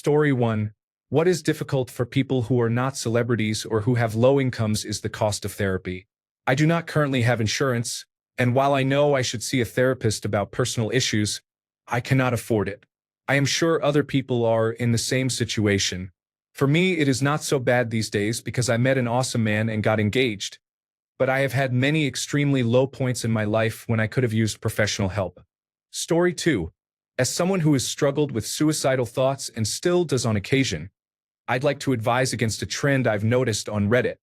Story 1. What is difficult for people who are not celebrities or who have low incomes is the cost of therapy. I do not currently have insurance, and while I know I should see a therapist about personal issues, I cannot afford it. I am sure other people are in the same situation. For me, it is not so bad these days because I met an awesome man and got engaged. But I have had many extremely low points in my life when I could have used professional help. Story 2. As someone who has struggled with suicidal thoughts and still does on occasion, I'd like to advise against a trend I've noticed on Reddit.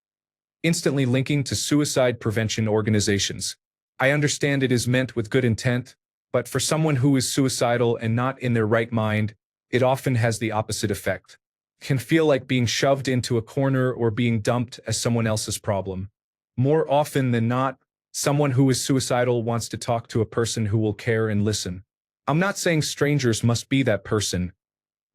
Instantly linking to suicide prevention organizations. I understand it is meant with good intent, but for someone who is suicidal and not in their right mind, it often has the opposite effect. It can feel like being shoved into a corner or being dumped as someone else's problem. More often than not, someone who is suicidal wants to talk to a person who will care and listen. I'm not saying strangers must be that person.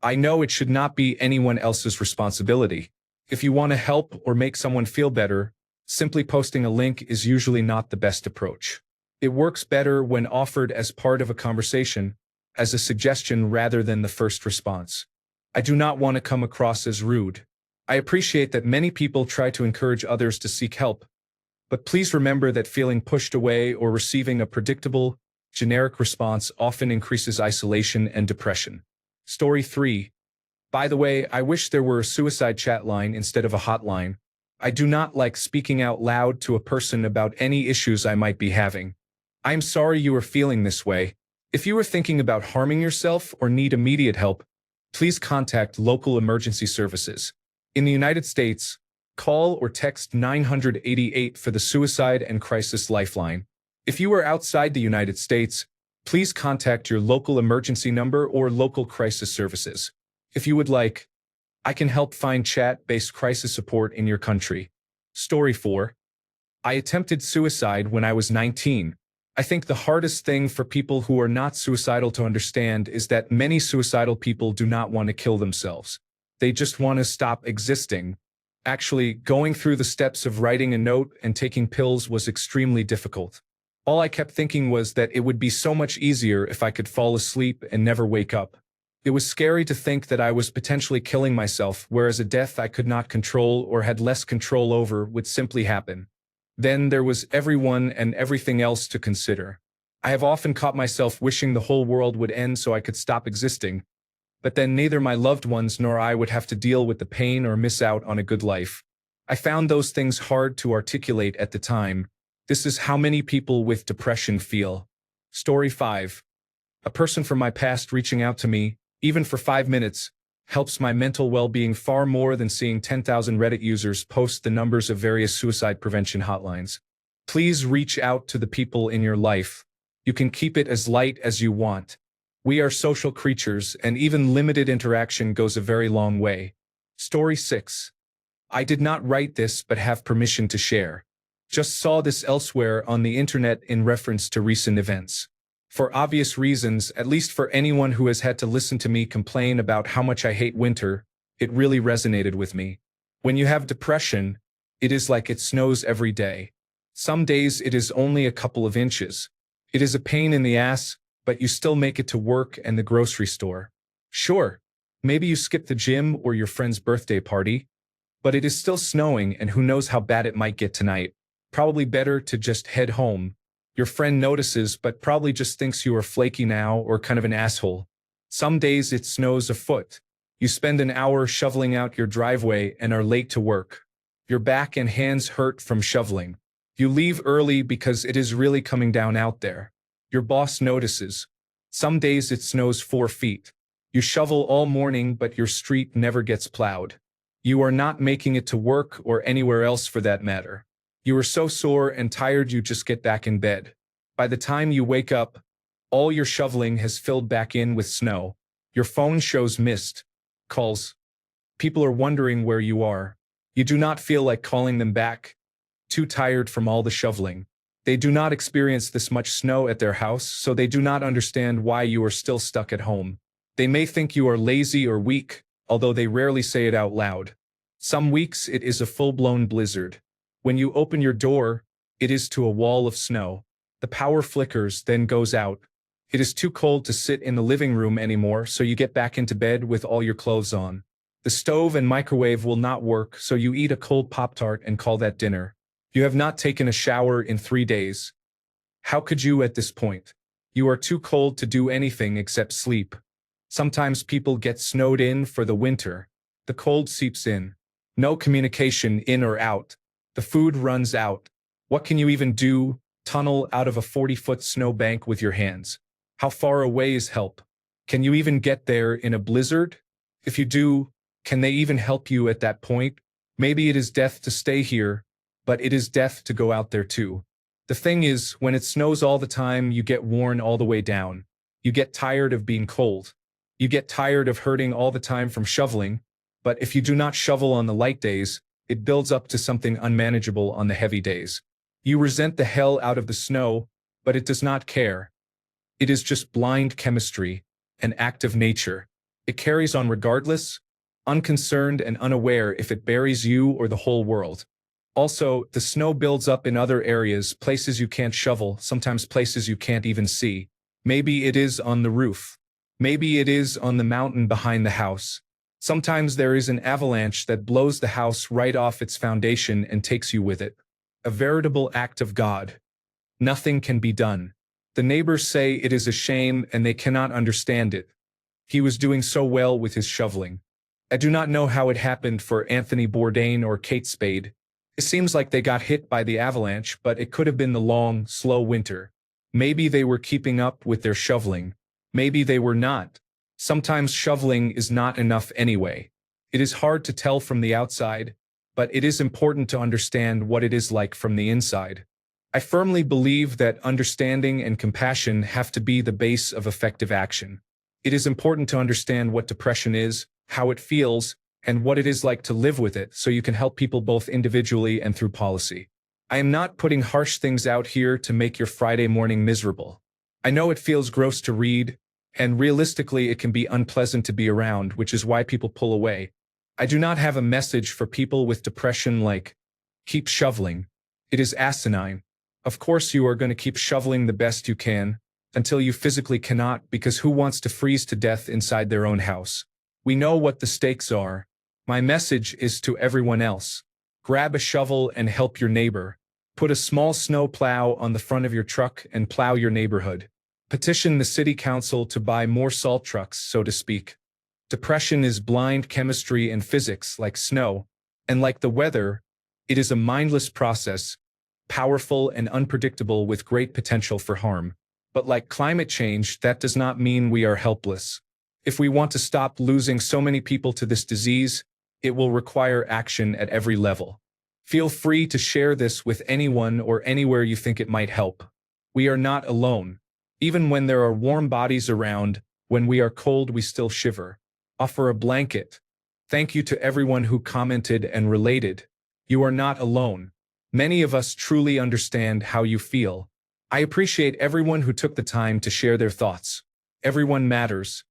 I know it should not be anyone else's responsibility. If you want to help or make someone feel better, simply posting a link is usually not the best approach. It works better when offered as part of a conversation, as a suggestion rather than the first response. I do not want to come across as rude. I appreciate that many people try to encourage others to seek help, but please remember that feeling pushed away or receiving a predictable, generic response often increases isolation and depression. Story 3. By the way, I wish there were a suicide chat line instead of a hotline. I do not like speaking out loud to a person about any issues I might be having. I am sorry you are feeling this way. If you are thinking about harming yourself or need immediate help, please contact local emergency services. In the United States, call or text 988 for the Suicide and Crisis Lifeline. If you are outside the United States, please contact your local emergency number or local crisis services. If you would like, I can help find chat-based crisis support in your country. Story 4. I attempted suicide when I was 19. I think the hardest thing for people who are not suicidal to understand is that many suicidal people do not want to kill themselves. They just want to stop existing. Actually, going through the steps of writing a note and taking pills was extremely difficult. All I kept thinking was that it would be so much easier if I could fall asleep and never wake up. It was scary to think that I was potentially killing myself, whereas a death I could not control or had less control over would simply happen. Then there was everyone and everything else to consider. I have often caught myself wishing the whole world would end so I could stop existing, but then neither my loved ones nor I would have to deal with the pain or miss out on a good life. I found those things hard to articulate at the time. This is how many people with depression feel. Story 5. A person from my past reaching out to me, even for 5 minutes, helps my mental well-being far more than seeing 10,000 Reddit users post the numbers of various suicide prevention hotlines. Please reach out to the people in your life. You can keep it as light as you want. We are social creatures, and even limited interaction goes a very long way. Story 6. I did not write this but have permission to share. Just saw this elsewhere on the internet in reference to recent events. For obvious reasons, at least for anyone who has had to listen to me complain about how much I hate winter, it really resonated with me. When you have depression, it is like it snows every day. Some days it is only a couple of inches. It is a pain in the ass, but you still make it to work and the grocery store. Sure, maybe you skip the gym or your friend's birthday party, but it is still snowing and who knows how bad it might get tonight. Probably better to just head home. Your friend notices but probably just thinks you are flaky now or kind of an asshole. Some days it snows a foot. You spend an hour shoveling out your driveway and are late to work. Your back and hands hurt from shoveling. You leave early because it is really coming down out there. Your boss notices. Some days it snows 4 feet. You shovel all morning but your street never gets plowed. You are not making it to work or anywhere else for that matter. You are so sore and tired you just get back in bed. By the time you wake up, all your shoveling has filled back in with snow. Your phone shows missed calls. People are wondering where you are. You do not feel like calling them back. Too tired from all the shoveling. They do not experience this much snow at their house, so they do not understand why you are still stuck at home. They may think you are lazy or weak, although they rarely say it out loud. Some weeks it is a full-blown blizzard. When you open your door, it is to a wall of snow. The power flickers, then goes out. It is too cold to sit in the living room anymore, so you get back into bed with all your clothes on. The stove and microwave will not work, so you eat a cold Pop-Tart and call that dinner. You have not taken a shower in 3 days. How could you at this point? You are too cold to do anything except sleep. Sometimes people get snowed in for the winter. The cold seeps in. No communication in or out. The food runs out. What can you even do? Tunnel out of a 40-foot snowbank with your hands. How far away is help? Can you even get there in a blizzard? If you do, can they even help you at that point? Maybe it is death to stay here, but it is death to go out there too. The thing is, when it snows all the time, you get worn all the way down. You get tired of being cold. You get tired of hurting all the time from shoveling, but if you do not shovel on the light days, it builds up to something unmanageable on the heavy days. You resent the hell out of the snow, but it does not care. It is just blind chemistry, an act of nature. It carries on regardless, unconcerned and unaware if it buries you or the whole world. Also, the snow builds up in other areas, places you can't shovel, sometimes places you can't even see. Maybe it is on the roof. Maybe it is on the mountain behind the house. Sometimes there is an avalanche that blows the house right off its foundation and takes you with it. A veritable act of God. Nothing can be done. The neighbors say it is a shame and they cannot understand it. He was doing so well with his shoveling. I do not know how it happened for Anthony Bourdain or Kate Spade. It seems like they got hit by the avalanche, but it could have been the long, slow winter. Maybe they were keeping up with their shoveling. Maybe they were not. Sometimes shoveling is not enough anyway. It is hard to tell from the outside, but it is important to understand what it is like from the inside. I firmly believe that understanding and compassion have to be the base of effective action. It is important to understand what depression is, how it feels, and what it is like to live with it so you can help people both individually and through policy. I am not putting harsh things out here to make your Friday morning miserable. I know it feels gross to read, and realistically it can be unpleasant to be around, which is why people pull away. I do not have a message for people with depression like, keep shoveling. It is asinine. Of course you are going to keep shoveling the best you can, until you physically cannot, because who wants to freeze to death inside their own house? We know what the stakes are. My message is to everyone else. Grab a shovel and help your neighbor. Put a small snow plow on the front of your truck and plow your neighborhood. Petition the city council to buy more salt trucks, so to speak. Depression is blind chemistry and physics like snow, and like the weather, it is a mindless process, powerful and unpredictable with great potential for harm. But like climate change, that does not mean we are helpless. If we want to stop losing so many people to this disease, it will require action at every level. Feel free to share this with anyone or anywhere you think it might help. We are not alone. Even when there are warm bodies around, when we are cold we still shiver. Offer a blanket. Thank you to everyone who commented and related. You are not alone. Many of us truly understand how you feel. I appreciate everyone who took the time to share their thoughts. Everyone matters.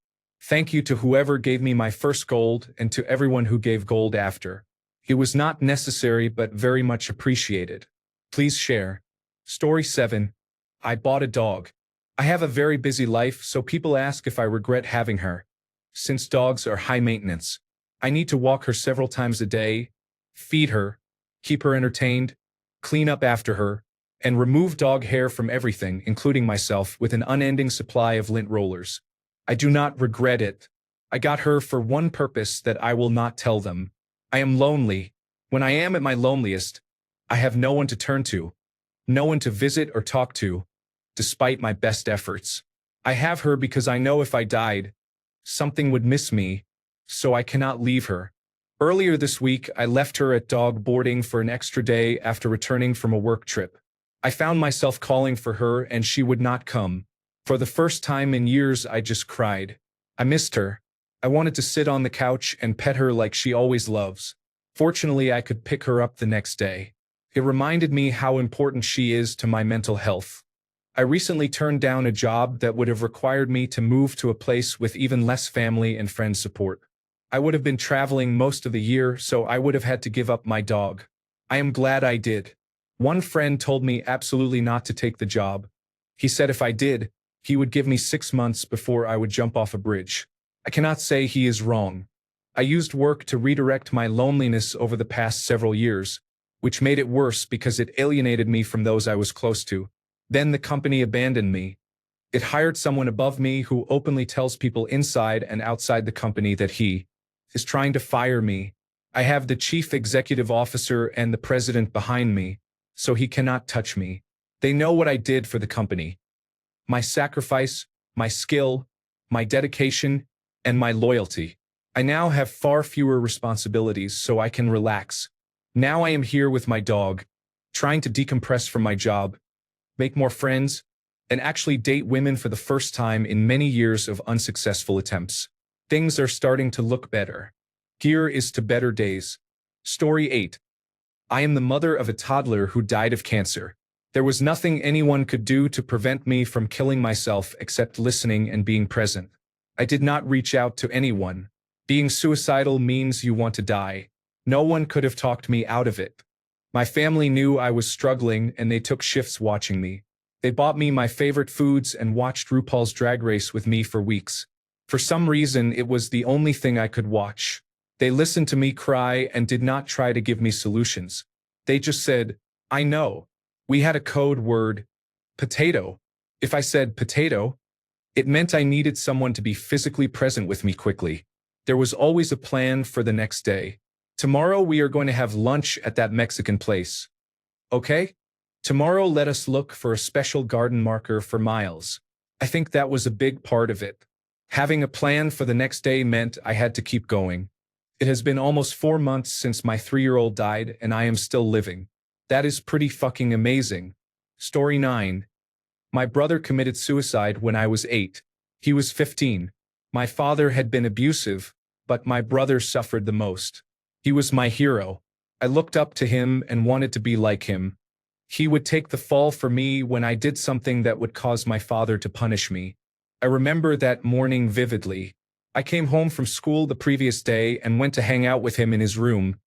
Thank you to whoever gave me my first gold and to everyone who gave gold after. It was not necessary but very much appreciated. Please share. Story 7. I bought a dog. I have a very busy life, so people ask if I regret having her. Since dogs are high maintenance, I need to walk her several times a day, feed her, keep her entertained, clean up after her, and remove dog hair from everything, including myself, with an unending supply of lint rollers. I do not regret it. I got her for one purpose that I will not tell them. I am lonely. When I am at my loneliest, I have no one to turn to, no one to visit or talk to, despite my best efforts. I have her because I know if I died, something would miss me, so I cannot leave her. Earlier this week, I left her at dog boarding for an extra day after returning from a work trip. I found myself calling for her and she would not come. For the first time in years, I just cried. I missed her. I wanted to sit on the couch and pet her like she always loves. Fortunately, I could pick her up the next day. It reminded me how important she is to my mental health. I recently turned down a job that would have required me to move to a place with even less family and friend support. I would have been traveling most of the year, so I would have had to give up my dog. I am glad I did. One friend told me absolutely not to take the job. He said if I did, He would give me 6 months before I would jump off a bridge. I cannot say he is wrong. I used work to redirect my loneliness over the past several years, which made it worse because it alienated me from those I was close to. Then the company abandoned me. It hired someone above me who openly tells people inside and outside the company that he is trying to fire me. I have the chief executive officer and the president behind me, so he cannot touch me. They know what I did for the company. My sacrifice, my skill, my dedication, and my loyalty. I now have far fewer responsibilities, so I can relax. Now I am here with my dog, trying to decompress from my job, make more friends, and actually date women for the first time in many years of unsuccessful attempts. Things are starting to look better. Gear is to better days. Story 8. I am the mother of a toddler who died of cancer. There was nothing anyone could do to prevent me from killing myself except listening and being present. I did not reach out to anyone. Being suicidal means you want to die. No one could have talked me out of it. My family knew I was struggling and they took shifts watching me. They bought me my favorite foods and watched RuPaul's Drag Race with me for weeks. For some reason, it was the only thing I could watch. They listened to me cry and did not try to give me solutions. They just said, I know. We had a code word, potato. If I said potato, it meant I needed someone to be physically present with me quickly. There was always a plan for the next day. Tomorrow we are going to have lunch at that Mexican place. Okay? Tomorrow let us look for a special garden marker for Miles. I think that was a big part of it. Having a plan for the next day meant I had to keep going. It has been almost 4 months since my 3-year-old died and I am still living. That is pretty fucking amazing. Story 9. My brother committed suicide when I was 8. He was 15. My father had been abusive, but my brother suffered the most. He was my hero. I looked up to him and wanted to be like him. He would take the fall for me when I did something that would cause my father to punish me. I remember that morning vividly. I came home from school the previous day and went to hang out with him in his room,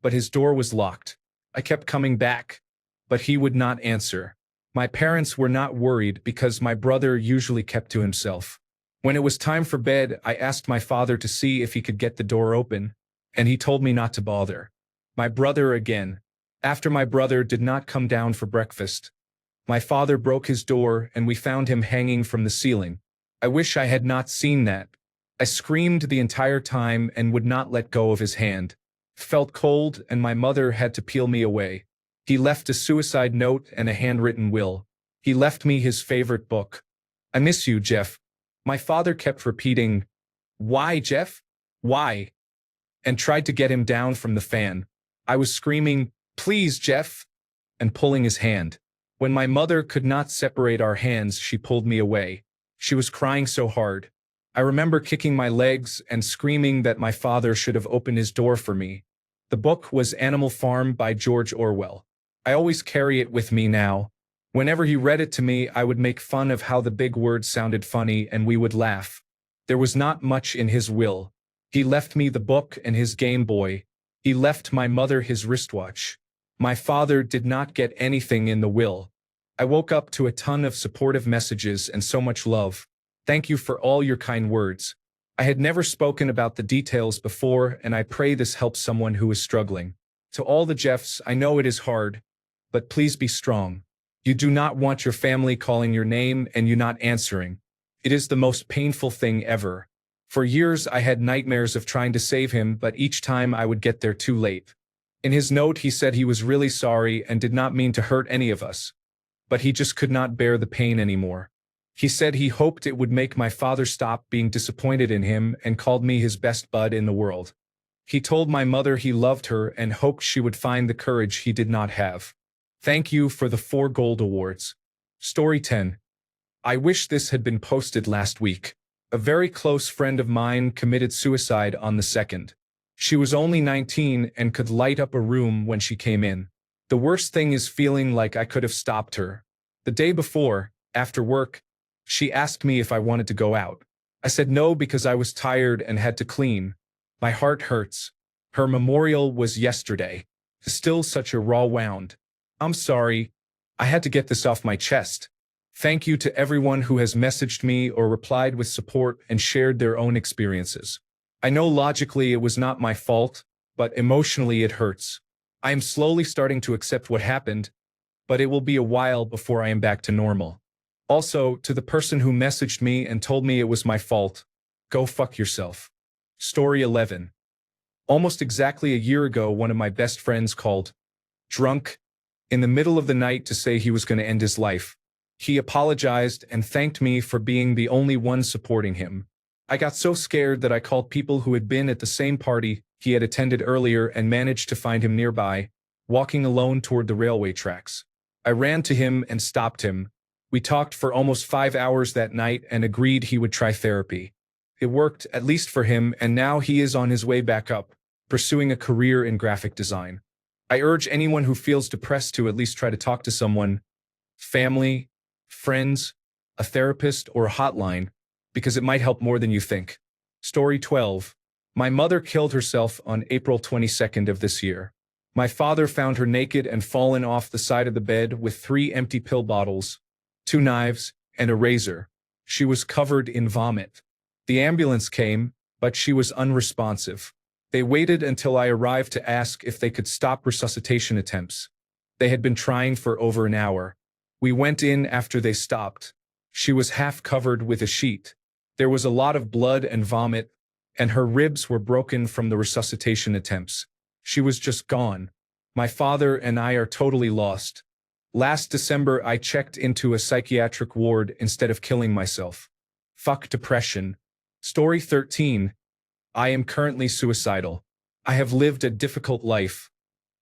but his door was locked. I kept coming back, but he would not answer. My parents were not worried because my brother usually kept to himself. When it was time for bed, I asked my father to see if he could get the door open, and he told me not to bother. My brother again. After my brother did not come down for breakfast, my father broke his door and we found him hanging from the ceiling. I wish I had not seen that. I screamed the entire time and would not let go of his hand. Felt cold and my mother had to peel me away. He left a suicide note and a handwritten will. He left me his favorite book. I miss you, Jeff. My father kept repeating, "Why, Jeff? Why?" and tried to get him down from the fan. I was screaming, "Please, Jeff," and pulling his hand. When my mother could not separate our hands, she pulled me away. She was crying so hard. I remember kicking my legs and screaming that my father should have opened his door for me. The book was Animal Farm by George Orwell. I always carry it with me now. Whenever he read it to me, I would make fun of how the big words sounded funny and we would laugh. There was not much in his will. He left me the book and his Game Boy. He left my mother his wristwatch. My father did not get anything in the will. I woke up to a ton of supportive messages and so much love. Thank you for all your kind words. I had never spoken about the details before, and I pray this helps someone who is struggling. To all the Jeffs, I know it is hard, but please be strong. You do not want your family calling your name and you not answering. It is the most painful thing ever. For years, I had nightmares of trying to save him, but each time I would get there too late. In his note, he said he was really sorry and did not mean to hurt any of us, but he just could not bear the pain anymore. He said he hoped it would make my father stop being disappointed in him and called me his best bud in the world. He told my mother he loved her and hoped she would find the courage he did not have. Thank you for the 4 gold awards. Story 10. I wish this had been posted last week. A very close friend of mine committed suicide on the 2nd. She was only 19 and could light up a room when she came in. The worst thing is feeling like I could have stopped her. The day before, after work, she asked me if I wanted to go out. I said no because I was tired and had to clean. My heart hurts. Her memorial was yesterday. Still such a raw wound. I'm sorry. I had to get this off my chest. Thank you to everyone who has messaged me or replied with support and shared their own experiences. I know logically it was not my fault, but emotionally it hurts. I am slowly starting to accept what happened, but it will be a while before I am back to normal. Also, to the person who messaged me and told me it was my fault, go fuck yourself. Story 11. Almost exactly a year ago, one of my best friends called, drunk, in the middle of the night to say he was going to end his life. He apologized and thanked me for being the only one supporting him. I got so scared that I called people who had been at the same party he had attended earlier and managed to find him nearby, walking alone toward the railway tracks. I ran to him and stopped him. We talked for almost 5 hours that night and agreed he would try therapy. It worked, at least for him, and now he is on his way back up, pursuing a career in graphic design. I urge anyone who feels depressed to at least try to talk to someone, family, friends, a therapist, or a hotline, because it might help more than you think. Story 12. My mother killed herself on April 22nd of this year. My father found her naked and fallen off the side of the bed with 3 empty pill bottles, 2 knives, and a razor. She was covered in vomit. The ambulance came, but she was unresponsive. They waited until I arrived to ask if they could stop resuscitation attempts. They had been trying for over an hour. We went in after they stopped. She was half covered with a sheet. There was a lot of blood and vomit, and her ribs were broken from the resuscitation attempts. She was just gone. My father and I are totally lost. Last December, I checked into a psychiatric ward instead of killing myself. Fuck depression. Story 13. I am currently suicidal. I have lived a difficult life.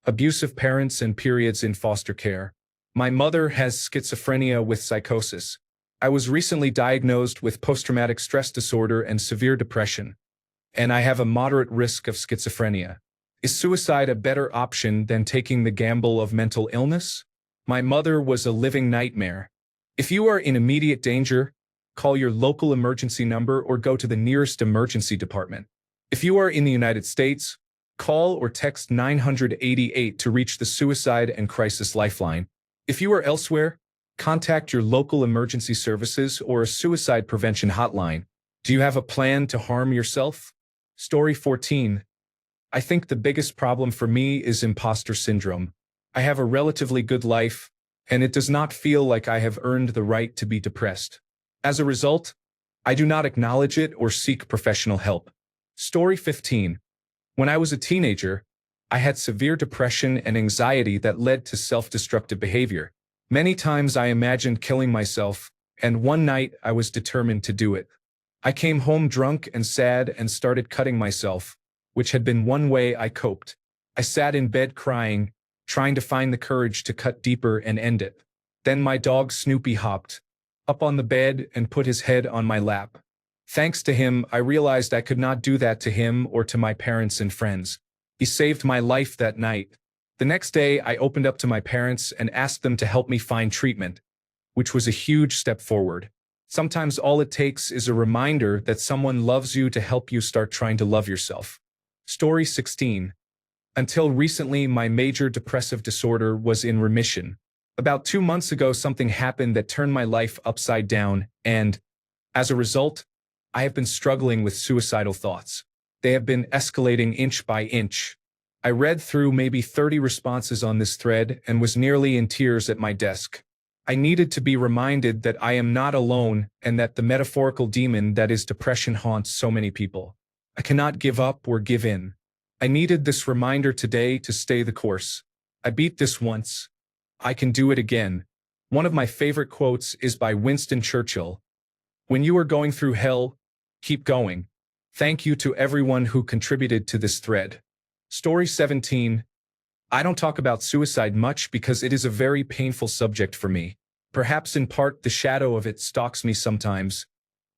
Abusive parents and periods in foster care. My mother has schizophrenia with psychosis. I was recently diagnosed with post-traumatic stress disorder and severe depression, and I have a moderate risk of schizophrenia. Is suicide a better option than taking the gamble of mental illness? My mother was a living nightmare. If you are in immediate danger, call your local emergency number or go to the nearest emergency department. If you are in the United States, call or text 988 to reach the Suicide and Crisis Lifeline. If you are elsewhere, contact your local emergency services or a suicide prevention hotline. Do you have a plan to harm yourself? Story 14. I think the biggest problem for me is imposter syndrome. I have a relatively good life, and it does not feel like I have earned the right to be depressed. As a result, I do not acknowledge it or seek professional help. Story 15. When I was a teenager, I had severe depression and anxiety that led to self-destructive behavior. Many times I imagined killing myself, and one night I was determined to do it. I came home drunk and sad and started cutting myself, which had been one way I coped. I sat in bed crying, trying to find the courage to cut deeper and end it. Then my dog Snoopy hopped up on the bed and put his head on my lap. Thanks to him, I realized I could not do that to him or to my parents and friends. He saved my life that night. The next day, I opened up to my parents and asked them to help me find treatment, which was a huge step forward. Sometimes all it takes is a reminder that someone loves you to help you start trying to love yourself. Story 16. Until recently, my major depressive disorder was in remission. About 2 months ago, something happened that turned my life upside down, and, as a result, I have been struggling with suicidal thoughts. They have been escalating inch by inch. I read through maybe 30 responses on this thread and was nearly in tears at my desk. I needed to be reminded that I am not alone and that the metaphorical demon that is depression haunts so many people. I cannot give up or give in. I needed this reminder today to stay the course. I beat this once. I can do it again. One of my favorite quotes is by Winston Churchill. When you are going through hell, keep going. Thank you to everyone who contributed to this thread. Story 17. I don't talk about suicide much because it is a very painful subject for me. Perhaps in part the shadow of it stalks me sometimes,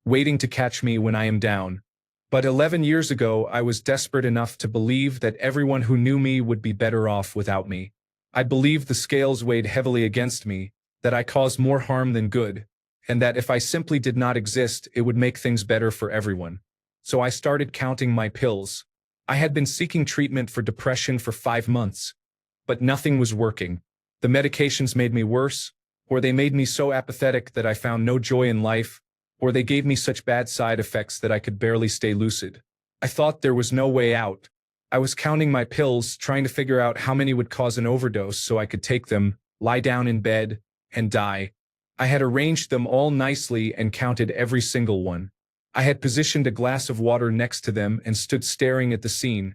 waiting to catch me when I am down. But 11 years ago, I was desperate enough to believe that everyone who knew me would be better off without me. I believed the scales weighed heavily against me, that I caused more harm than good, and that if I simply did not exist, it would make things better for everyone. So I started counting my pills. I had been seeking treatment for depression for 5 months, but nothing was working. The medications made me worse, or they made me so apathetic that I found no joy in life, or they gave me such bad side effects that I could barely stay lucid. I thought there was no way out. I was counting my pills, trying to figure out how many would cause an overdose so I could take them, lie down in bed, and die. I had arranged them all nicely and counted every single one. I had positioned a glass of water next to them and stood staring at the scene,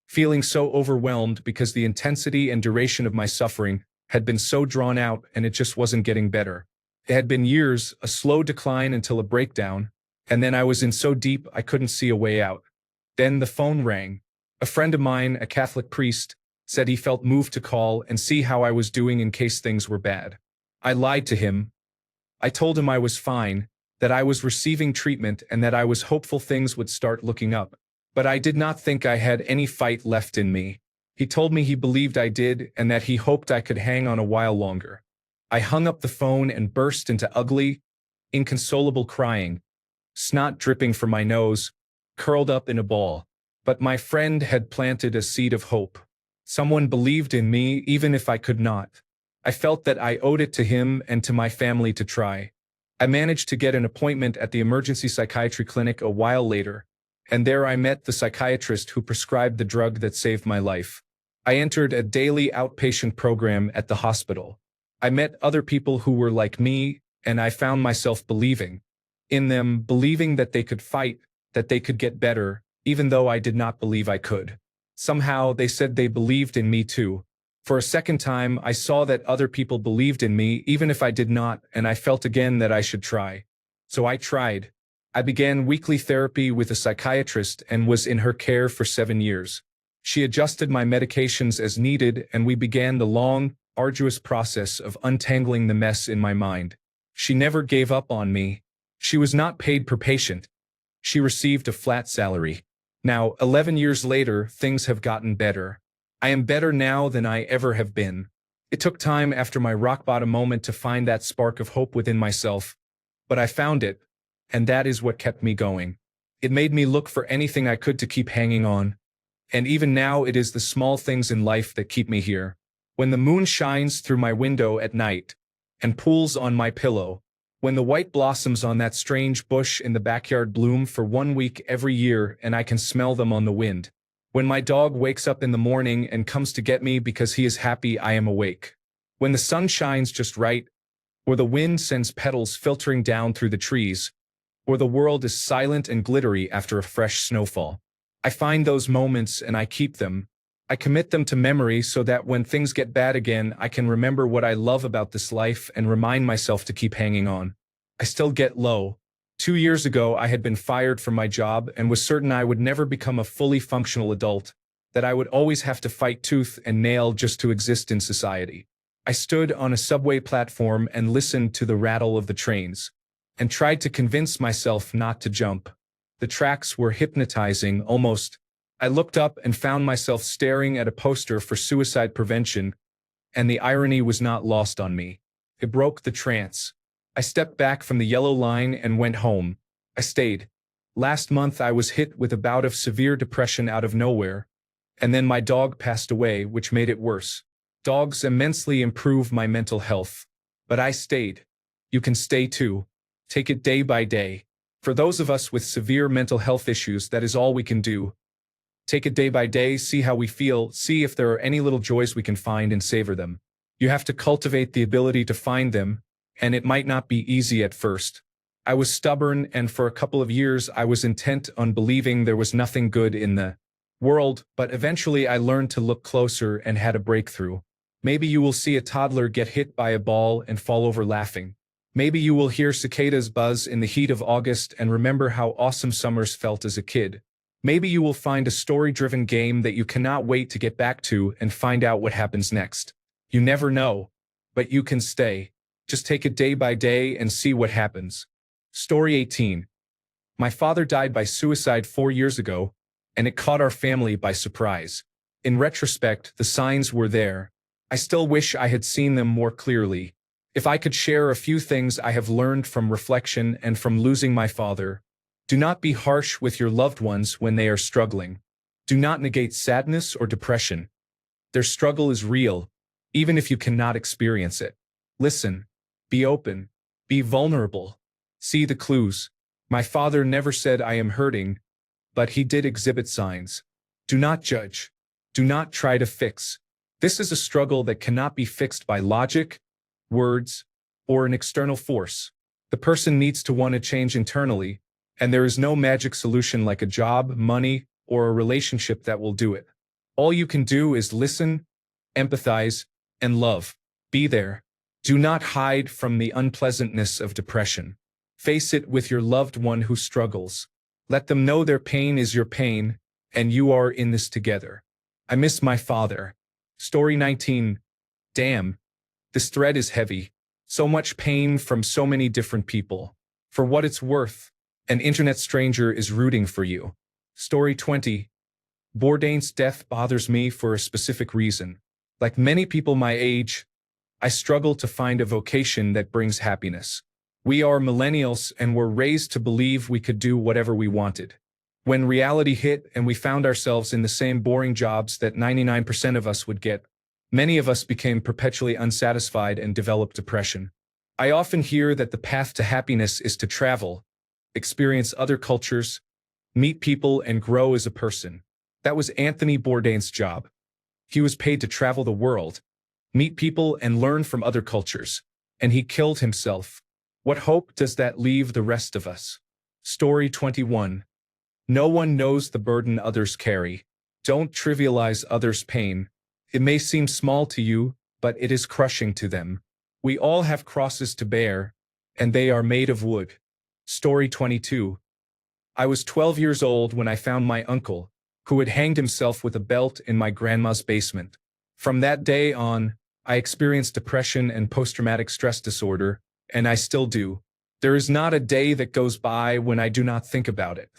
feeling so overwhelmed because the intensity and duration of my suffering had been so drawn out and it just wasn't getting better. It had been years, a slow decline until a breakdown, and then I was in so deep I couldn't see a way out. Then the phone rang. A friend of mine, a Catholic priest, said he felt moved to call and see how I was doing in case things were bad. I lied to him. I told him I was fine, that I was receiving treatment and that I was hopeful things would start looking up. But I did not think I had any fight left in me. He told me he believed I did and that he hoped I could hang on a while longer. I hung up the phone and burst into ugly, inconsolable crying, snot dripping from my nose, curled up in a ball. But my friend had planted a seed of hope. Someone believed in me even if I could not. I felt that I owed it to him and to my family to try. I managed to get an appointment at the emergency psychiatry clinic a while later, and there I met the psychiatrist who prescribed the drug that saved my life. I entered a daily outpatient program at the hospital. I met other people who were like me, and I found myself believing in them, believing that they could fight, that they could get better, even though I did not believe I could. Somehow they said they believed in me too. For a second time, I saw that other people believed in me even if I did not, and I felt again that I should try. So I tried. I began weekly therapy with a psychiatrist and was in her care for 7 years. She adjusted my medications as needed, and we began the long, arduous process of untangling the mess in my mind. She never gave up on me. She was not paid per patient. She received a flat salary. Now, 11 years later, things have gotten better. I am better now than I ever have been. It took time after my rock-bottom moment to find that spark of hope within myself, but I found it, and that is what kept me going. It made me look for anything I could to keep hanging on. And even now it is the small things in life that keep me here. When the moon shines through my window at night and pools on my pillow, when the white blossoms on that strange bush in the backyard bloom for 1 week every year and I can smell them on the wind, when my dog wakes up in the morning and comes to get me because he is happy I am awake, when the sun shines just right, or the wind sends petals filtering down through the trees, or the world is silent and glittery after a fresh snowfall. I find those moments and I keep them. I commit them to memory so that when things get bad again, I can remember what I love about this life and remind myself to keep hanging on. I still get low. 2 years ago, I had been fired from my job and was certain I would never become a fully functional adult, that I would always have to fight tooth and nail just to exist in society. I stood on a subway platform and listened to the rattle of the trains, and tried to convince myself not to jump. The tracks were hypnotizing, almost. I looked up and found myself staring at a poster for suicide prevention, and the irony was not lost on me. It broke the trance. I stepped back from the yellow line and went home. I stayed. Last month I was hit with a bout of severe depression out of nowhere, and then my dog passed away, which made it worse. Dogs immensely improve my mental health. But I stayed. You can stay too. Take it day by day. For those of us with severe mental health issues, that is all we can do. Take it day by day, see how we feel, see if there are any little joys we can find and savor them. You have to cultivate the ability to find them, and it might not be easy at first. I was stubborn, and for a couple of years I was intent on believing there was nothing good in the world, but eventually I learned to look closer and had a breakthrough. Maybe you will see a toddler get hit by a ball and fall over laughing. Maybe you will hear cicadas buzz in the heat of August and remember how awesome summers felt as a kid. Maybe you will find a story-driven game that you cannot wait to get back to and find out what happens next. You never know, but you can stay. Just take it day by day and see what happens. Story 18. My father died by suicide 4 years ago, and it caught our family by surprise. In retrospect, the signs were there. I still wish I had seen them more clearly. If I could share a few things I have learned from reflection and from losing my father: do not be harsh with your loved ones when they are struggling. Do not negate sadness or depression. Their struggle is real, even if you cannot experience it. Listen. Be open. Be vulnerable. See the clues. My father never said I am hurting, but he did exhibit signs. Do not judge. Do not try to fix. This is a struggle that cannot be fixed by logic, words, or an external force. The person needs to want to change internally, and there is no magic solution like a job, money, or a relationship that will do it. All you can do is listen, empathize, and love. Be there. Do not hide from the unpleasantness of depression. Face it with your loved one who struggles. Let them know their pain is your pain, and you are in this together. I miss my father. Story 19. Damn. This thread is heavy. So much pain from so many different people. For what it's worth, an internet stranger is rooting for you. Story 20. Bourdain's death bothers me for a specific reason. Like many people my age, I struggle to find a vocation that brings happiness. We are millennials and were raised to believe we could do whatever we wanted. When reality hit and we found ourselves in the same boring jobs that 99% of us would get, many of us became perpetually unsatisfied and developed depression. I often hear that the path to happiness is to travel, experience other cultures, meet people, and grow as a person. That was Anthony Bourdain's job. He was paid to travel the world, meet people, and learn from other cultures. And he killed himself. What hope does that leave the rest of us? Story 21. No one knows the burden others carry. Don't trivialize others' pain. It may seem small to you, but it is crushing to them. We all have crosses to bear, and they are made of wood. Story 22. I was 12 years old when I found my uncle, who had hanged himself with a belt in my grandma's basement. From that day on, I experienced depression and post-traumatic stress disorder, and I still do. There is not a day that goes by when I do not think about it.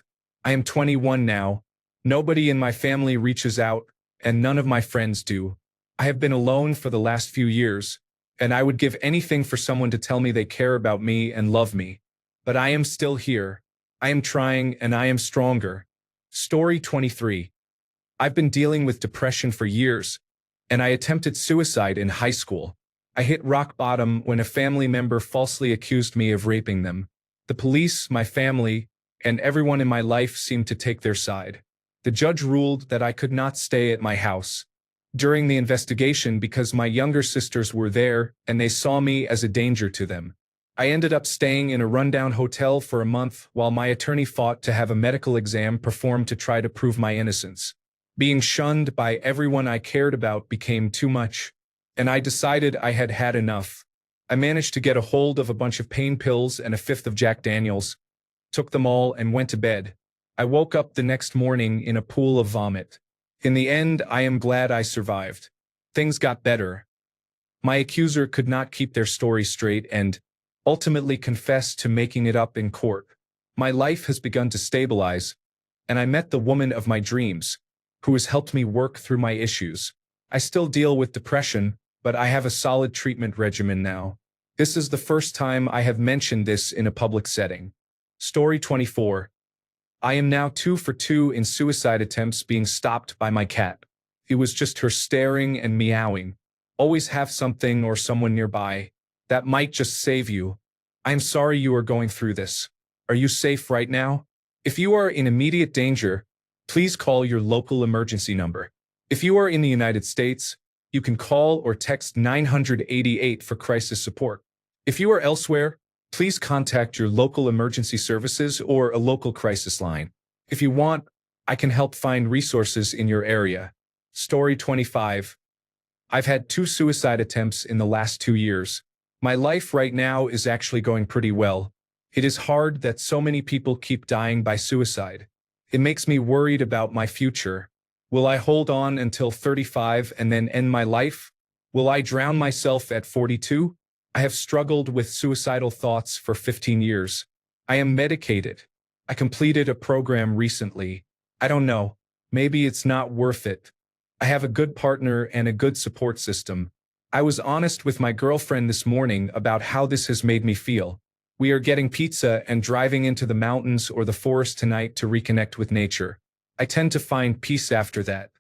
I am 21 now. Nobody in my family reaches out, and none of my friends do. I have been alone for the last few years, and I would give anything for someone to tell me they care about me and love me. But I am still here. I am trying, and I am stronger. Story 23. I've been dealing with depression for years, and I attempted suicide in high school. I hit rock bottom when a family member falsely accused me of raping them. The police, my family, and everyone in my life seemed to take their side. The judge ruled that I could not stay at my house during the investigation because my younger sisters were there and they saw me as a danger to them. I ended up staying in a rundown hotel for a month while my attorney fought to have a medical exam performed to try to prove my innocence. Being shunned by everyone I cared about became too much, and I decided I had had enough. I managed to get a hold of a bunch of pain pills and a fifth of Jack Daniels, took them all, and went to bed. I woke up the next morning in a pool of vomit. In the end, I am glad I survived. Things got better. My accuser could not keep their story straight and ultimately confessed to making it up in court. My life has begun to stabilize, and I met the woman of my dreams, who has helped me work through my issues. I still deal with depression, but I have a solid treatment regimen now. This is the first time I have mentioned this in a public setting. Story 24. I am now 2 for 2 in suicide attempts being stopped by my cat. It was just her staring and meowing. Always have something or someone nearby. That might just save you. I am sorry you are going through this. Are you safe right now? If you are in immediate danger, please call your local emergency number. If you are in the United States, you can call or text 988 for crisis support. If you are elsewhere, please contact your local emergency services or a local crisis line. If you want, I can help find resources in your area. Story 25. I've had 2 suicide attempts in the last 2 years. My life right now is actually going pretty well. It is hard that so many people keep dying by suicide. It makes me worried about my future. Will I hold on until 35 and then end my life? Will I drown myself at 42? I have struggled with suicidal thoughts for 15 years. I am medicated. I completed a program recently. I don't know. Maybe it's not worth it. I have a good partner and a good support system. I was honest with my girlfriend this morning about how this has made me feel. We are getting pizza and driving into the mountains or the forest tonight to reconnect with nature. I tend to find peace after that.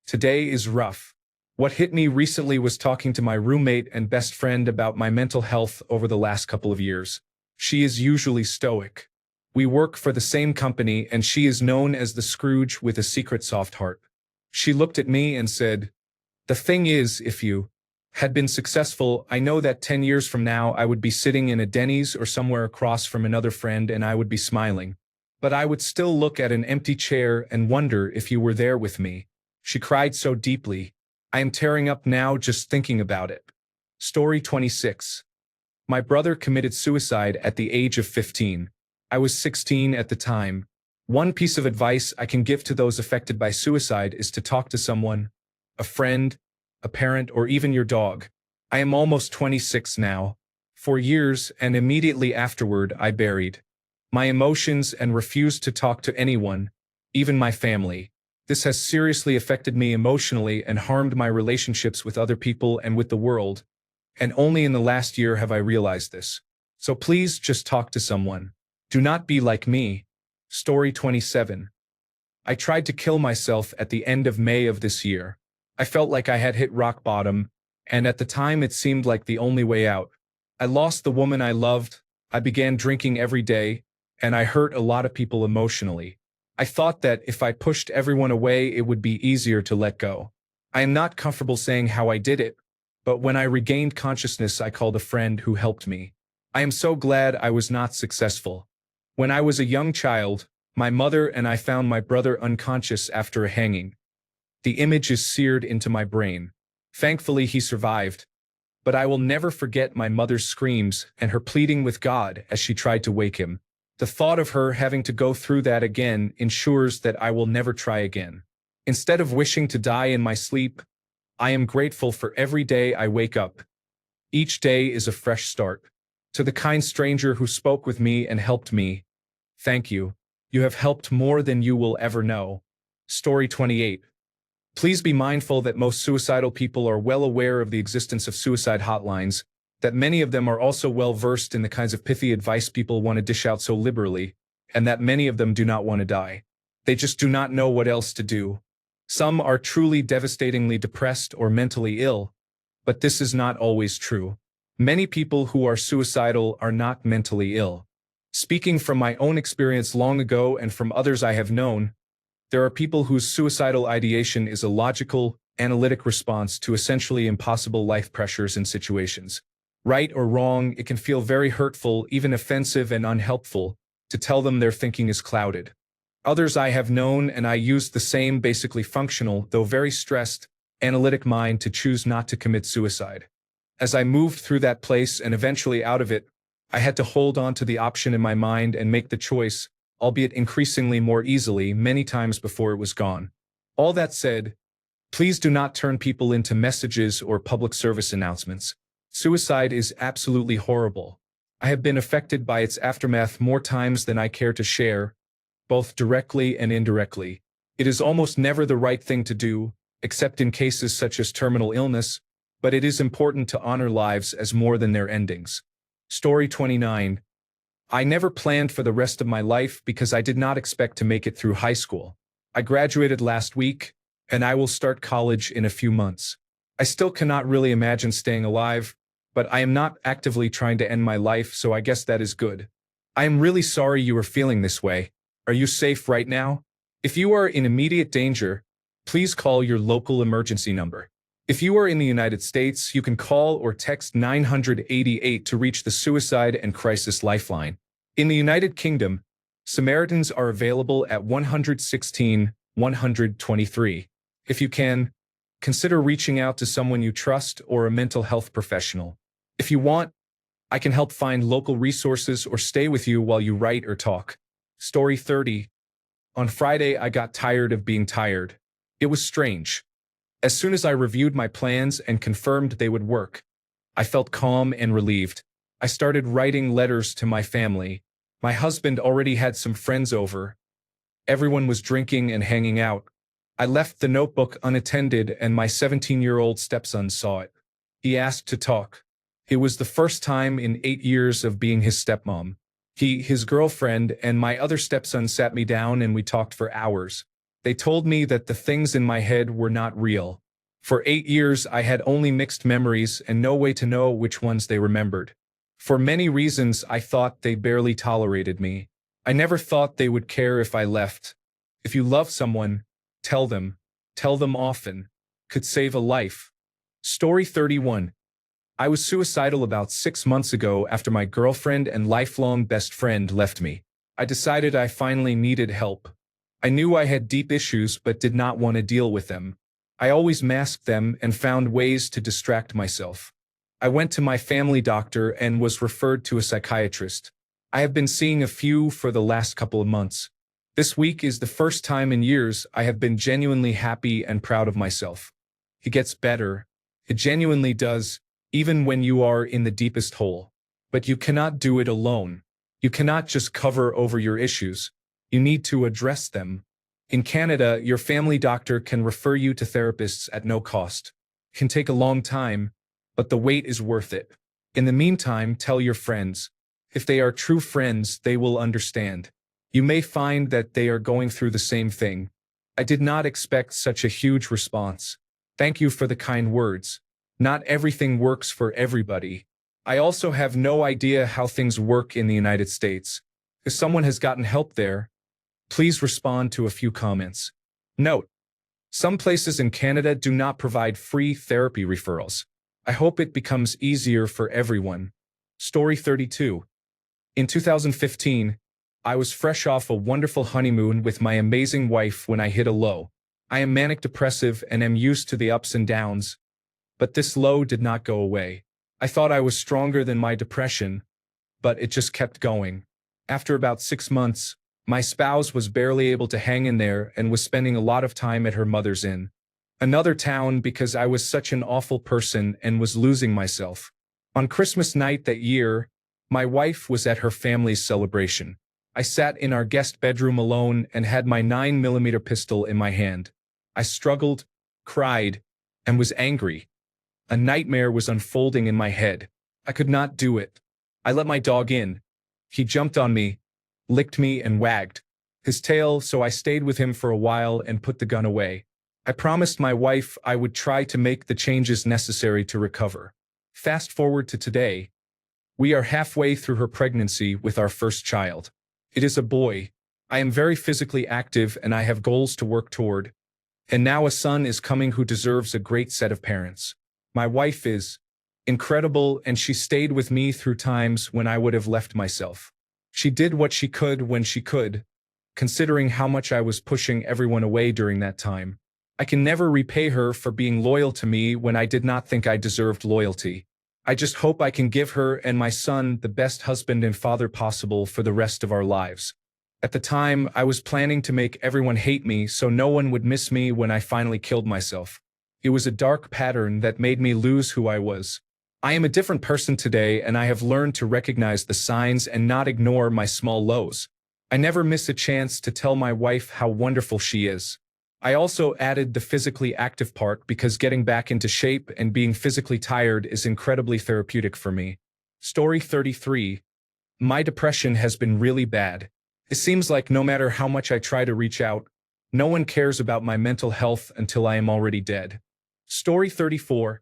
Today is rough. What hit me recently was talking to my roommate and best friend about my mental health over the last couple of years. She is usually stoic. We work for the same company and she is known as the Scrooge with a secret soft heart. She looked at me and said, "The thing is, if you had been successful, I know that 10 years from now I would be sitting in a Denny's or somewhere across from another friend and I would be smiling. But I would still look at an empty chair and wonder if you were there with me." She cried so deeply. I am tearing up now just thinking about it. Story 26. My brother committed suicide at the age of 15. I was 16 at the time. One piece of advice I can give to those affected by suicide is to talk to someone, a friend, a parent, or even your dog. I am almost 26 now. For years and immediately afterward, I buried my emotions and refused to talk to anyone, even my family. This has seriously affected me emotionally and harmed my relationships with other people and with the world. And only in the last year have I realized this. So please just talk to someone. Do not be like me. Story 27. I tried to kill myself at the end of May of this year. I felt like I had hit rock bottom, and at the time it seemed like the only way out. I lost the woman I loved, I began drinking every day, and I hurt a lot of people emotionally. I thought that if I pushed everyone away, it would be easier to let go. I am not comfortable saying how I did it, but when I regained consciousness, I called a friend who helped me. I am so glad I was not successful. When I was a young child, my mother and I found my brother unconscious after a hanging. The image is seared into my brain. Thankfully, he survived. But I will never forget my mother's screams and her pleading with God as she tried to wake him. The thought of her having to go through that again ensures that I will never try again. Instead of wishing to die in my sleep, I am grateful for every day I wake up. Each day is a fresh start. To the kind stranger who spoke with me and helped me, thank you. You have helped more than you will ever know. Story 28. Please be mindful that most suicidal people are well aware of the existence of suicide hotlines, that many of them are also well versed in the kinds of pithy advice people want to dish out so liberally, and that many of them do not want to die. They just do not know what else to do. Some are truly devastatingly depressed or mentally ill, but this is not always true. Many people who are suicidal are not mentally ill. Speaking from my own experience long ago and from others I have known, there are people whose suicidal ideation is a logical, analytic response to essentially impossible life pressures and situations. Right or wrong, it can feel very hurtful, even offensive and unhelpful, to tell them their thinking is clouded. Others I have known, and I used the same basically functional, though very stressed, analytic mind to choose not to commit suicide. As I moved through that place and eventually out of it, I had to hold on to the option in my mind and make the choice, albeit increasingly more easily, many times before it was gone. All that said, please do not turn people into messages or public service announcements. Suicide is absolutely horrible. I have been affected by its aftermath more times than I care to share, both directly and indirectly. It is almost never the right thing to do, except in cases such as terminal illness, but it is important to honor lives as more than their endings. Story 29. I never planned for the rest of my life because I did not expect to make it through high school. I graduated last week, and I will start college in a few months. I still cannot really imagine staying alive, but I am not actively trying to end my life, so I guess that is good. I am really sorry you are feeling this way. Are you safe right now? If you are in immediate danger, please call your local emergency number. If you are in the United States, you can call or text 988 to reach the Suicide and Crisis Lifeline. In the United Kingdom, Samaritans are available at 116 123. If you can, consider reaching out to someone you trust or a mental health professional. If you want, I can help find local resources or stay with you while you write or talk. Story 30. On Friday, I got tired of being tired. It was strange. As soon as I reviewed my plans and confirmed they would work, I felt calm and relieved. I started writing letters to my family. My husband already had some friends over. Everyone was drinking and hanging out. I left the notebook unattended and my 17-year-old stepson saw it. He asked to talk. It was the first time in 8 years of being his stepmom. He, his girlfriend, and my other stepson sat me down and we talked for hours. They told me that the things in my head were not real. For 8 years, I had only mixed memories and no way to know which ones they remembered. For many reasons, I thought they barely tolerated me. I never thought they would care if I left. If you love someone, tell them. Tell them often. Could save a life. Story 31. I was suicidal about 6 months ago after my girlfriend and lifelong best friend left me. I decided I finally needed help. I knew I had deep issues but did not want to deal with them. I always masked them and found ways to distract myself. I went to my family doctor and was referred to a psychiatrist. I have been seeing a few for the last couple of months. This week is the first time in years I have been genuinely happy and proud of myself. It gets better. It genuinely does, even when you are in the deepest hole. But you cannot do it alone. You cannot just cover over your issues. You need to address them. In Canada, your family doctor can refer you to therapists at no cost. It can take a long time, but the wait is worth it. In the meantime, tell your friends. If they are true friends, they will understand. You may find that they are going through the same thing. I did not expect such a huge response. Thank you for the kind words. Not everything works for everybody. I also have no idea how things work in the United States. If someone has gotten help there, please respond to a few comments. Note: some places in Canada do not provide free therapy referrals. I hope it becomes easier for everyone. Story 32. In 2015, I was fresh off a wonderful honeymoon with my amazing wife when I hit a low. I am manic depressive and am used to the ups and downs, but this low did not go away. I thought I was stronger than my depression, but it just kept going. After about 6 months, my spouse was barely able to hang in there and was spending a lot of time at her mother's in another town because I was such an awful person and was losing myself. On Christmas night that year, my wife was at her family's celebration. I sat in our guest bedroom alone and had my 9mm pistol in my hand. I struggled, cried, and was angry. A nightmare was unfolding in my head. I could not do it. I let my dog in. He jumped on me, licked me, and wagged his tail, so I stayed with him for a while and put the gun away. I promised my wife I would try to make the changes necessary to recover. Fast forward to today. We are halfway through her pregnancy with our first child. It is a boy. I am very physically active and I have goals to work toward. And now a son is coming who deserves a great set of parents. My wife is incredible and she stayed with me through times when I would have left myself. She did what she could when she could, considering how much I was pushing everyone away during that time. I can never repay her for being loyal to me when I did not think I deserved loyalty. I just hope I can give her and my son the best husband and father possible for the rest of our lives. At the time, I was planning to make everyone hate me so no one would miss me when I finally killed myself. It was a dark pattern that made me lose who I was. I am a different person today and I have learned to recognize the signs and not ignore my small lows. I never miss a chance to tell my wife how wonderful she is. I also added the physically active part because getting back into shape and being physically tired is incredibly therapeutic for me. Story 33. My depression has been really bad. It seems like no matter how much I try to reach out, no one cares about my mental health until I am already dead. Story 34.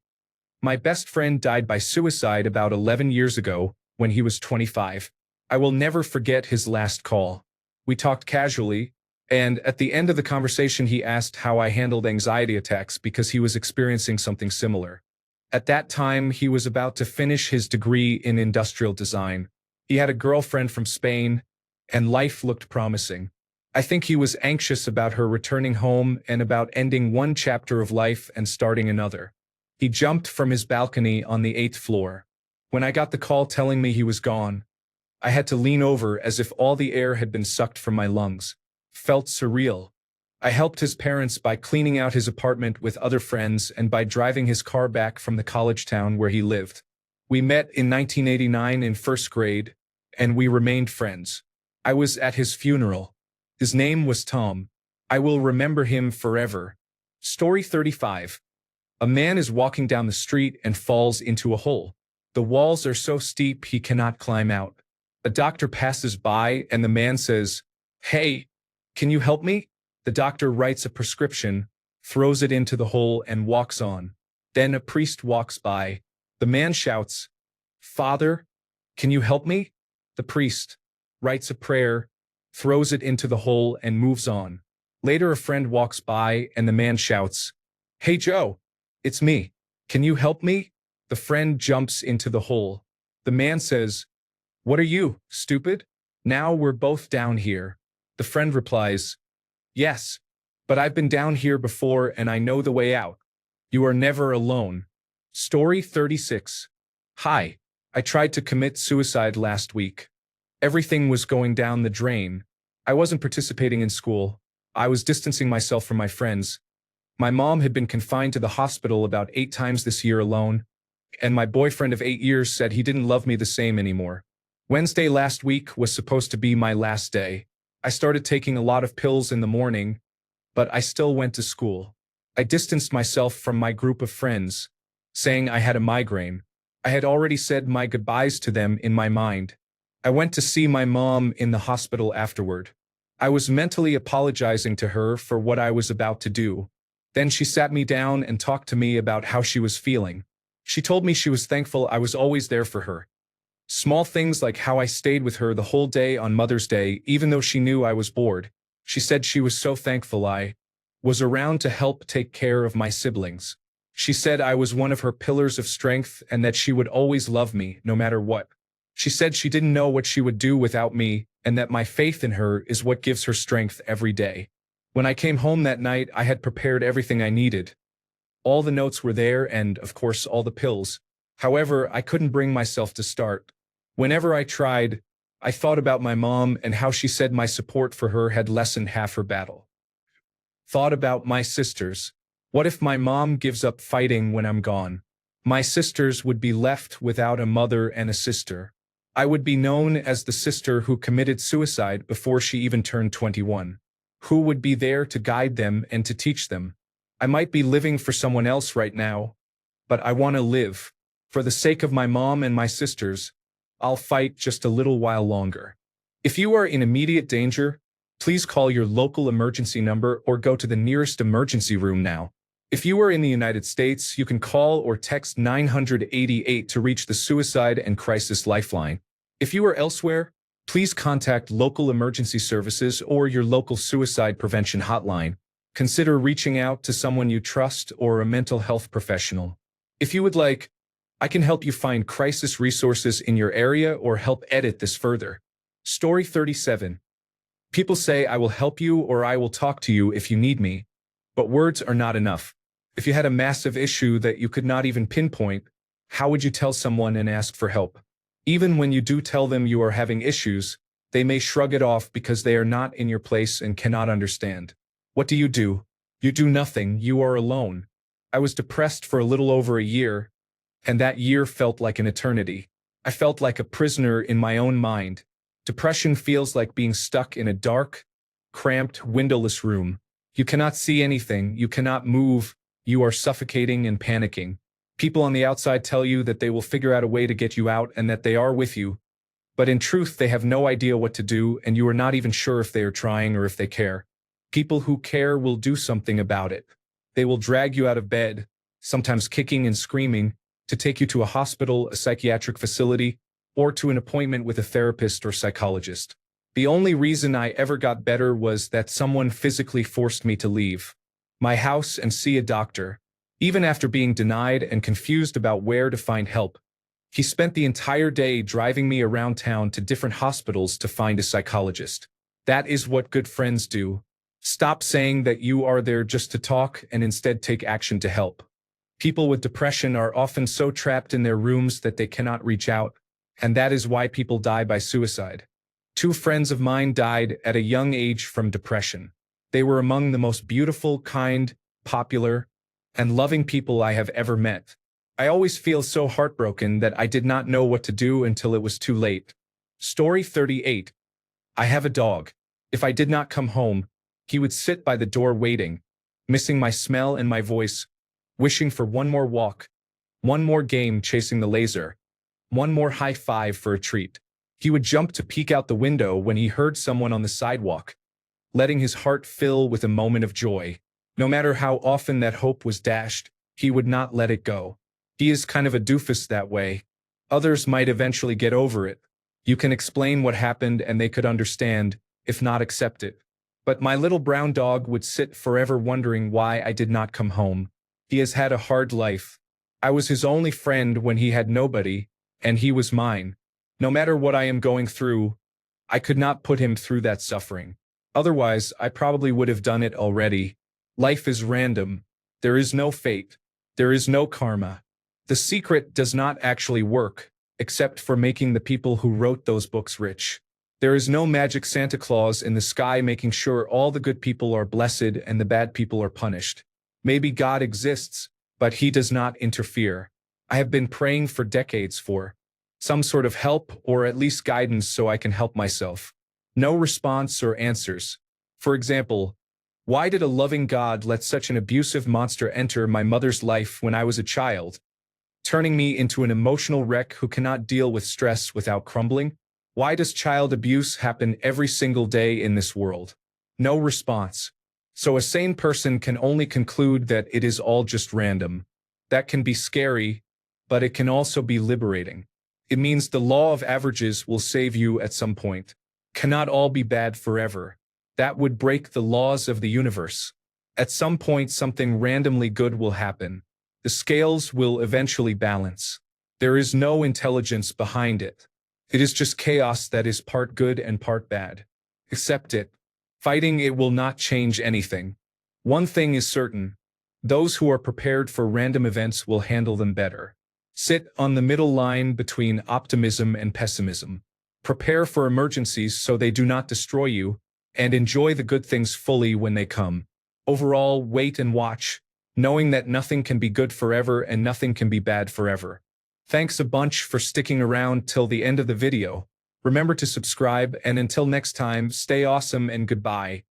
My best friend died by suicide about 11 years ago when he was 25. I will never forget his last call. We talked casually, and at the end of the conversation he asked how I handled anxiety attacks because he was experiencing something similar. At that time, he was about to finish his degree in industrial design. He had a girlfriend from Spain, and life looked promising. I think he was anxious about her returning home and about ending one chapter of life and starting another. He jumped from his balcony on the 8th floor. When I got the call telling me he was gone, I had to lean over as if all the air had been sucked from my lungs. Felt surreal. I helped his parents by cleaning out his apartment with other friends and by driving his car back from the college town where he lived. We met in 1989 in first grade, and we remained friends. I was at his funeral. His name was Tom. I will remember him forever. Story 35. A man is walking down the street and falls into a hole. The walls are so steep he cannot climb out. A doctor passes by and the man says, "Hey, can you help me?" The doctor writes a prescription, throws it into the hole and walks on. Then a priest walks by. The man shouts, "Father, can you help me?" The priest writes a prayer, throws it into the hole and moves on. Later a friend walks by and the man shouts, "Hey Joe, it's me. Can you help me?" The friend jumps into the hole. The man says, "What are you, stupid? Now we're both down here." The friend replies, "Yes, but I've been down here before and I know the way out. You are never alone." Story 36. Hi, I tried to commit suicide last week. Everything was going down the drain. I wasn't participating in school. I was distancing myself from my friends. My mom had been confined to the hospital about 8 times this year alone, and my boyfriend of 8 years said he didn't love me the same anymore. Wednesday last week was supposed to be my last day. I started taking a lot of pills in the morning, but I still went to school. I distanced myself from my group of friends, saying I had a migraine. I had already said my goodbyes to them in my mind. I went to see my mom in the hospital afterward. I was mentally apologizing to her for what I was about to do. Then she sat me down and talked to me about how she was feeling. She told me she was thankful I was always there for her. Small things like how I stayed with her the whole day on Mother's Day, even though she knew I was bored. She said she was so thankful I was around to help take care of my siblings. She said I was one of her pillars of strength and that she would always love me, no matter what. She said she didn't know what she would do without me and that my faith in her is what gives her strength every day. When I came home that night, I had prepared everything I needed. All the notes were there and, of course, all the pills. However, I couldn't bring myself to start. Whenever I tried, I thought about my mom and how she said my support for her had lessened half her battle. Thought about my sisters. What if my mom gives up fighting when I'm gone? My sisters would be left without a mother and a sister. I would be known as the sister who committed suicide before she even turned 21. Who would be there to guide them and to teach them? I might be living for someone else right now, but I want to live. For the sake of my mom and my sisters, I'll fight just a little while longer. If you are in immediate danger, please call your local emergency number or go to the nearest emergency room now. If you are in the United States, you can call or text 988 to reach the Suicide and Crisis Lifeline. If you are elsewhere, please contact local emergency services or your local suicide prevention hotline. Consider reaching out to someone you trust or a mental health professional. If you would like, I can help you find crisis resources in your area or help edit this further. Story 37. People say I will help you or I will talk to you if you need me, but words are not enough. If you had a massive issue that you could not even pinpoint, how would you tell someone and ask for help? Even when you do tell them you are having issues, they may shrug it off because they are not in your place and cannot understand. What do? You do nothing, you are alone. I was depressed for a little over a year, and that year felt like an eternity. I felt like a prisoner in my own mind. Depression feels like being stuck in a dark, cramped, windowless room. You cannot see anything, you cannot move, you are suffocating and panicking. People on the outside tell you that they will figure out a way to get you out and that they are with you. But in truth, they have no idea what to do, and you are not even sure if they are trying or if they care. People who care will do something about it. They will drag you out of bed, sometimes kicking and screaming, to take you to a hospital, a psychiatric facility, or to an appointment with a therapist or psychologist. The only reason I ever got better was that someone physically forced me to leave my house and see a doctor. Even after being denied and confused about where to find help, he spent the entire day driving me around town to different hospitals to find a psychologist. That is what good friends do. Stop saying that you are there just to talk and instead take action to help. People with depression are often so trapped in their rooms that they cannot reach out, and that is why people die by suicide. 2 friends of mine died at a young age from depression. They were among the most beautiful, kind, popular, and loving people I have ever met. I always feel so heartbroken that I did not know what to do until it was too late. Story 38. I have a dog. If I did not come home, he would sit by the door waiting, missing my smell and my voice, wishing for one more walk, one more game chasing the laser, one more high five for a treat. He would jump to peek out the window when he heard someone on the sidewalk, letting his heart fill with a moment of joy. No matter how often that hope was dashed, he would not let it go. He is kind of a doofus that way. Others might eventually get over it. You can explain what happened and they could understand, if not accept it. But my little brown dog would sit forever wondering why I did not come home. He has had a hard life. I was his only friend when he had nobody, and he was mine. No matter what I am going through, I could not put him through that suffering. Otherwise, I probably would have done it already. Life is random. There is no fate. There is no karma. The secret does not actually work, except for making the people who wrote those books rich. There is no magic Santa Claus in the sky making sure all the good people are blessed and the bad people are punished. Maybe God exists, but he does not interfere. I have been praying for decades for some sort of help or at least guidance so I can help myself. No response or answers. For example, why did a loving God let such an abusive monster enter my mother's life when I was a child, turning me into an emotional wreck who cannot deal with stress without crumbling? Why does child abuse happen every single day in this world? No response. So a sane person can only conclude that it is all just random. That can be scary, but it can also be liberating. It means the law of averages will save you at some point. Cannot all be bad forever. That would break the laws of the universe. At some point, something randomly good will happen. The scales will eventually balance. There is no intelligence behind it. It is just chaos that is part good and part bad. Accept it. Fighting it will not change anything. One thing is certain. Those who are prepared for random events will handle them better. Sit on the middle line between optimism and pessimism. Prepare for emergencies so they do not destroy you, and enjoy the good things fully when they come. Overall, wait and watch, knowing that nothing can be good forever and nothing can be bad forever. Thanks a bunch for sticking around till the end of the video. Remember to subscribe, and until next time, stay awesome and goodbye.